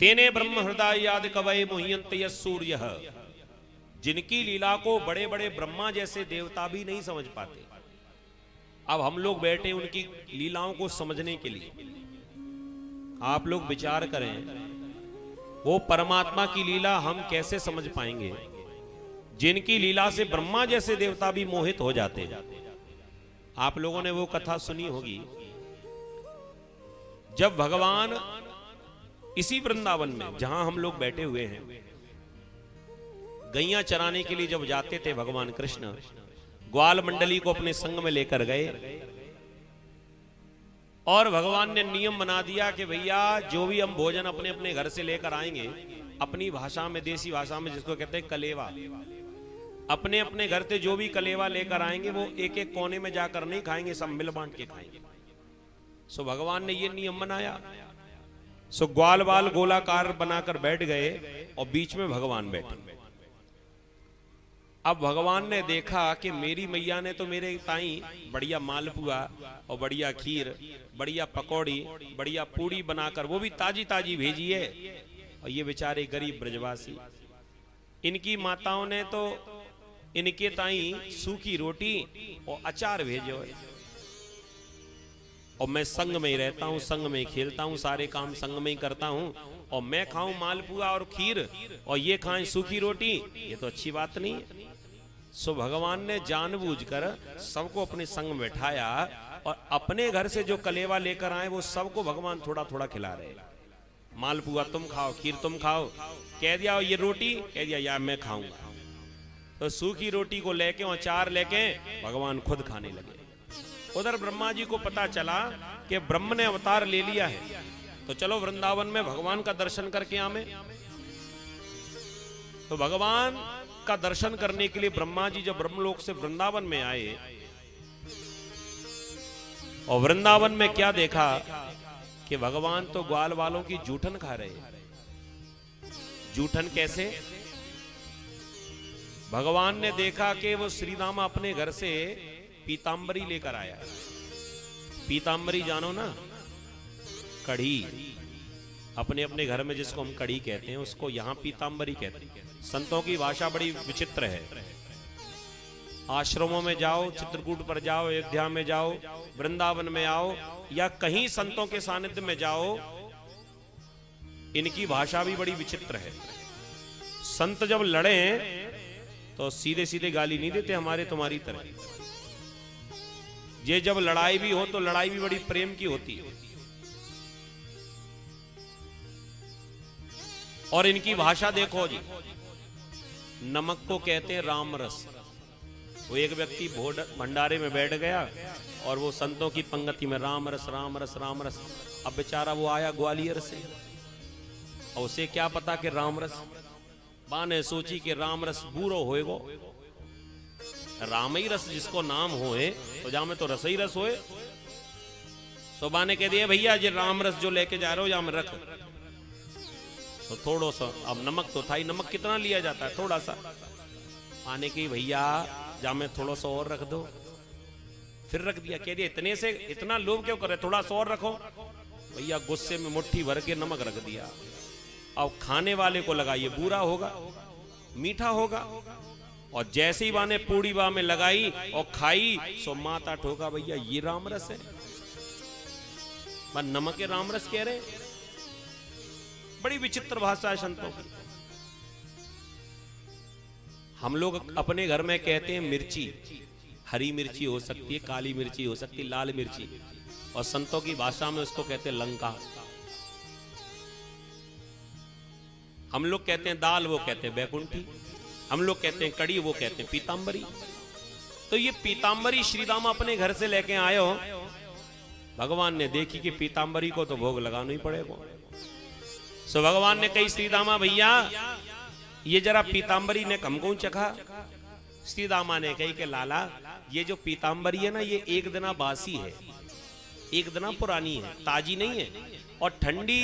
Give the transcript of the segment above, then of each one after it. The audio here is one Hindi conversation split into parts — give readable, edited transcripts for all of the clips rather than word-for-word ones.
तेने ब्रह्म हृदय याद कवय मुह्यंत सूर्य, जिनकी लीला को बड़े बड़े ब्रह्मा जैसे देवता भी नहीं समझ पाते। अब हम लोग बैठे उनकी लीलाओं को समझने के लिए। आप लोग विचार करें, वो परमात्मा की लीला हम कैसे समझ पाएंगे जिनकी लीला से ब्रह्मा जैसे देवता भी मोहित हो जाते हैं। आप लोगों ने वो कथा सुनी होगी, जब भगवान इसी वृंदावन में जहां हम लोग बैठे हुए हैं, गैया चराने के लिए जब जाते थे भगवान कृष्ण, ग्वाल मंडली को अपने संग में लेकर गए और भगवान ने नियम बना दिया कि भैया जो भी हम भोजन अपने अपने घर से लेकर आएंगे, अपनी भाषा में, देसी भाषा में जिसको कहते हैं कलेवा, अपने अपने घर से जो भी कलेवा लेकर आएंगे वो एक एक कोने में जाकर नहीं खाएंगे, सब मिल बांट के खाएंगे। सो भगवान ने ये नियम बनाया। सो ग्वाल बाल गोलाकार बनाकर बैठ गए और बीच में भगवान बैठे। अब भगवान ने देखा कि मेरी मैया ने तो मेरे ताई बढ़िया मालपुआ और बढ़िया खीर, बढ़िया पकौड़ी, बढ़िया पूड़ी बनाकर वो भी ताजी ताजी भेजी है, और ये बेचारे गरीब ब्रजवासी, इनकी माताओं ने तो इनके ताई सूखी रोटी और अचार भेजो है। और मैं संग में ही रहता हूं, संग में ही खेलता हूं, सारे काम संग में ही करता हूं, और मैं खाऊं मालपुआ और खीर और ये खाएं सूखी रोटी, ये तो अच्छी बात नहीं है। सो भगवान ने जानबूझकर सबको अपने संग में बैठाया और अपने घर से जो कलेवा लेकर आए वो सबको भगवान थोड़ा थोड़ा खिला रहे। मालपुआ तुम खाओ, खीर तुम खाओ, कह दिया ये रोटी, कह दिया यार मैं खाऊंगा। तो सूखी रोटी को लेके और अचार लेके भगवान खुद खाने लगे। उधर ब्रह्मा जी को पता चला कि ब्रह्म ने अवतार ले लिया है, तो चलो वृंदावन में भगवान का दर्शन करके आवे। तो भगवान का दर्शन करने के लिए ब्रह्मा जी जब ब्रह्मलोक से वृंदावन में आए, और वृंदावन में क्या देखा कि भगवान तो ग्वाल वालों की जूठन खा रहे। जूठन कैसे? भगवान ने देखा कि वो श्री राम अपने घर से पीतांबरी लेकर आया। पीतांबरी जानो ना, कढ़ी, अपने अपने घर में जिसको हम कढ़ी कहते हैं उसको यहां पीतांबरी कहते हैं। संतों की भाषा बड़ी विचित्र है। आश्रमों में जाओ, चित्रकूट पर जाओ, अयोध्या में जाओ, वृंदावन में आओ, या कहीं संतों के सानिध्य में जाओ, इनकी भाषा भी बड़ी विचित्र है। संत जब लड़े तो सीधे सीधे गाली नहीं देते हमारे तुम्हारी तरह। ये जब लड़ाई भी हो तो लड़ाई भी बड़ी प्रेम की होती है। और इनकी भाषा देखो जी, नमक को कहते हैं राम रस। वो एक व्यक्ति भंडारे में बैठ गया और वो संतों की पंक्ति में राम रस राम रस राम रस। अब बेचारा वो आया ग्वालियर से, और उसे क्या पता कि राम रस, बा ने सोची कि राम रस बूरो होएगो, राम ही रस जिसको नाम होए तो जा में तो रस ही रस होए। तो बा ने कह दिया भैया ये राम रस जो लेके जा रहे हो या में रख। तो थोड़ा सा, अब नमक तो था ही, नमक कितना लिया जाता है, थोड़ा सा। आने की भैया जा में थोड़ा सा और रख दो। फिर रख दिया, कह दिया इतने से इतना लोभ क्यों करे, थोड़ा सा और रखो। भैया गुस्से में मुट्ठी भर के नमक रख दिया। अब खाने वाले को लगा ये बुरा होगा, मीठा होगा, और जैसे ही बाने पूड़ी बा में लगाई और खाई, सो माता ठोका भैया ये रामरस है, नमक के रामरस कह रहे। बड़ी विचित्र भाषा है संतों की। हम लोग अपने घर में कहते हैं मिर्ची, हरी मिर्ची हो सकती है, काली मिर्ची हो सकती है, लाल मिर्ची, और संतों की भाषा में उसको कहते हैं लंका। हम लोग कहते हैं दाल, वो कहते हैं बैकुंठी। हम लोग कहते हैं कड़ी, वो कहते हैं पीतांबरी। तो ये पीतांबरी श्री राम अपने घर से लेके आए हो। भगवान ने देखी कि पीतांबरी को तो भोग लगाना ही पड़ेगा। सो भगवान ने कही श्री दामा भैया ये जरा पीतांबरी ने हमको चखा। श्री दामा ने कही कि लाला ये जो पीतांबरी है ना, ये एक दिना बासी है, एक दिना पुरानी है, ताजी नहीं है। और ठंडी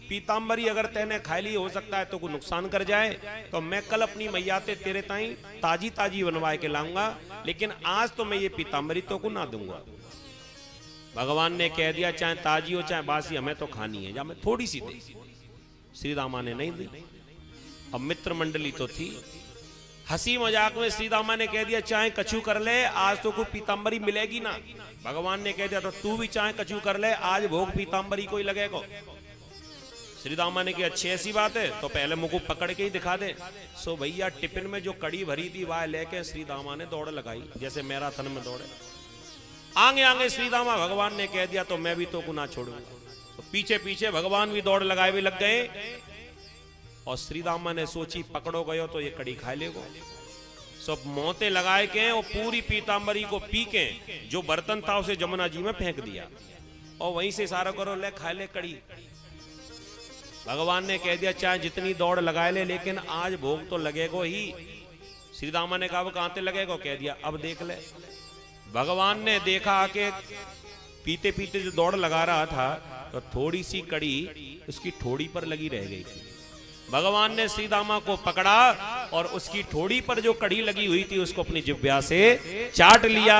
पीतांबरी अगर तैने खा ली, हो सकता है तो कोई नुकसान कर जाए, तो मैं कल अपनी मैया तेरे ताई ताजी ताजी बनवा के लाऊंगा, लेकिन आज तो मैं ये पीतांबरी तो को ना दूंगा। भगवान ने कह दिया चाहे ताजी हो चाहे बासी, हमें तो खानी है, या मैं थोड़ी सी दे। श्री दामा ने नहीं दी। अब मित्र मंडली तो थी, हंसी मजाक में श्री दामा ने कह दिया चाहे कछु कर ले, आज तो कोई पीताम्बरी मिलेगी ना। भगवान ने कह दिया तो तू भी चाहे कछु कर ले, आज भोग पीताम्बरी को ही लगेगा। श्री दामा ने कहा अच्छी ऐसी बात है तो पहले मुझको पकड़ के ही दिखा दे। सो भैया टिफिन में जो कड़ी भरी थी वह लेके श्री दामा ने दौड़ लगाई, जैसे मैराथन में दौड़े। आगे आगे श्री दामा, भगवान ने कह दिया तो मैं भी तो को ना छोड़ूंगा। तो पीछे पीछे भगवान भी दौड़ लगाए भी लग गए। और श्री दामा ने सोची पकड़ो गयो तो ये कड़ी खा लेगो। सब मोते लगाए के और पूरी पीताम्बरी को पी के जो बर्तन था उसे जमुना जी में फेंक दिया और वहीं से इशारा करो ले खा ले कड़ी। भगवान ने कह दिया चाहे जितनी दौड़ लगाए ले, लेकिन आज भोग तो लगेगा ही। श्री दामा ने कहा वो कहां से लगेगा, कह दिया अब देख ले। भगवान ने देखा कि पीते पीते जो दौड़ लगा रहा था तो थोड़ी सी कड़ी उसकी ठोड़ी पर लगी रह गई थी। भगवान ने श्री दामा को पकड़ा और उसकी ठोड़ी पर जो कड़ी लगी हुई थी उसको अपनी जिह्वा से चाट लिया।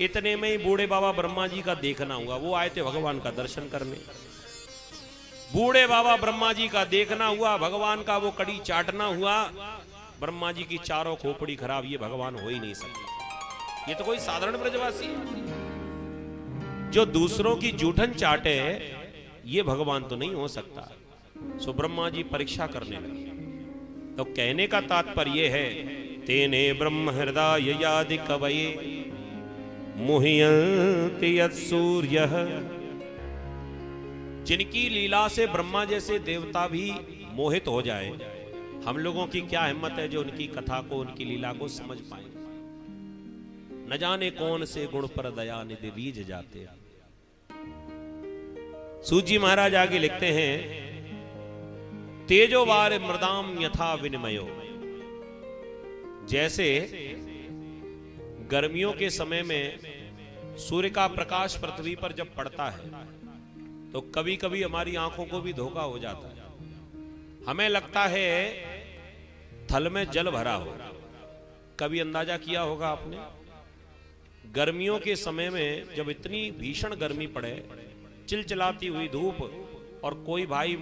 इतने में ही बूढ़े बाबा ब्रह्मा जी का देखना हुआ। वो आए थे भगवान का दर्शन करने। बूढ़े बाबा ब्रह्मा जी का देखना हुआ, भगवान का वो कड़ी चाटना हुआ। ब्रह्मा जी की चारों खोपड़ी खराब, ये भगवान हो ही नहीं सकते। ये तो कोई साधारण ब्रजवासी जो दूसरों की जूठन चाटे, ये भगवान तो नहीं हो सकता। सो ब्रह्मा जी परीक्षा करने लगे। तो कहने का तात्पर्य है तेने ब्रह्म हृदय यादि कवये मुह्यन्ति यत्सूर्यः। जिनकी लीला से ब्रह्मा जैसे देवता भी मोहित हो जाए, हम लोगों की क्या हिम्मत है जो उनकी कथा को, उनकी लीला को समझ पाए। न जाने कौन से गुण पर दया निधि रीझ जाते। सूजी महाराज आगे लिखते हैं तेजोवार मृदाम यथा विनिमयो। जैसे गर्मियों के समय में सूर्य का प्रकाश पृथ्वी पर जब पड़ता है तो कभी कभी हमारी आंखों को भी धोखा हो जाता है। हमें लगता है थल में जल भरा हो। कभी अंदाजा किया होगा आपने, गर्मियों के समय में जब इतनी भीषण गर्मी पड़े, चिलचिलाती हुई धूप, और कोई भाई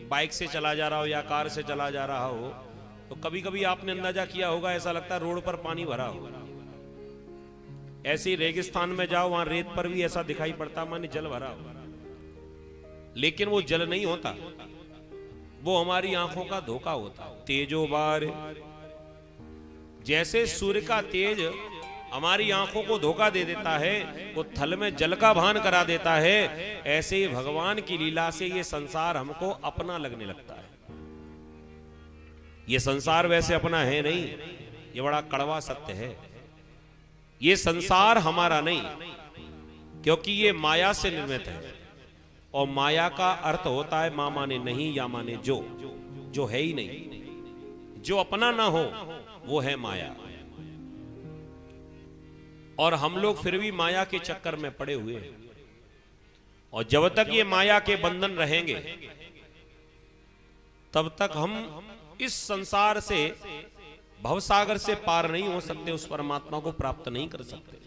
बाइक से चला जा रहा हो या कार से चला जा रहा हो, तो कभी कभी आपने अंदाजा किया होगा ऐसा लगता है रोड पर पानी भरा हो। ऐसे ही रेगिस्तान में जाओ, वहां रेत पर भी ऐसा दिखाई पड़ता माने जल भरा हो। लेकिन वो जल नहीं होता, वो हमारी आंखों का धोखा होता। तेजोवार, जैसे सूर्य का तेज हमारी आंखों को धोखा दे देता है, वो थल में जल का भान करा देता है, ऐसे ही भगवान की लीला से ये संसार हमको अपना लगने लगता है। ये संसार वैसे अपना है नहीं, ये बड़ा कड़वा सत्य है। ये संसार हमारा नहीं, क्योंकि ये माया से निर्मित है। और माया का अर्थ होता है मा माने नहीं या माने जो है ही नहीं। जो अपना ना हो वो है माया। और हम लोग फिर भी माया के चक्कर में पड़े हुए हैं। और जब तक ये माया के बंधन रहेंगे तब तक हम इस संसार से, भवसागर से पार नहीं हो सकते, उस परमात्मा को प्राप्त नहीं कर सकते।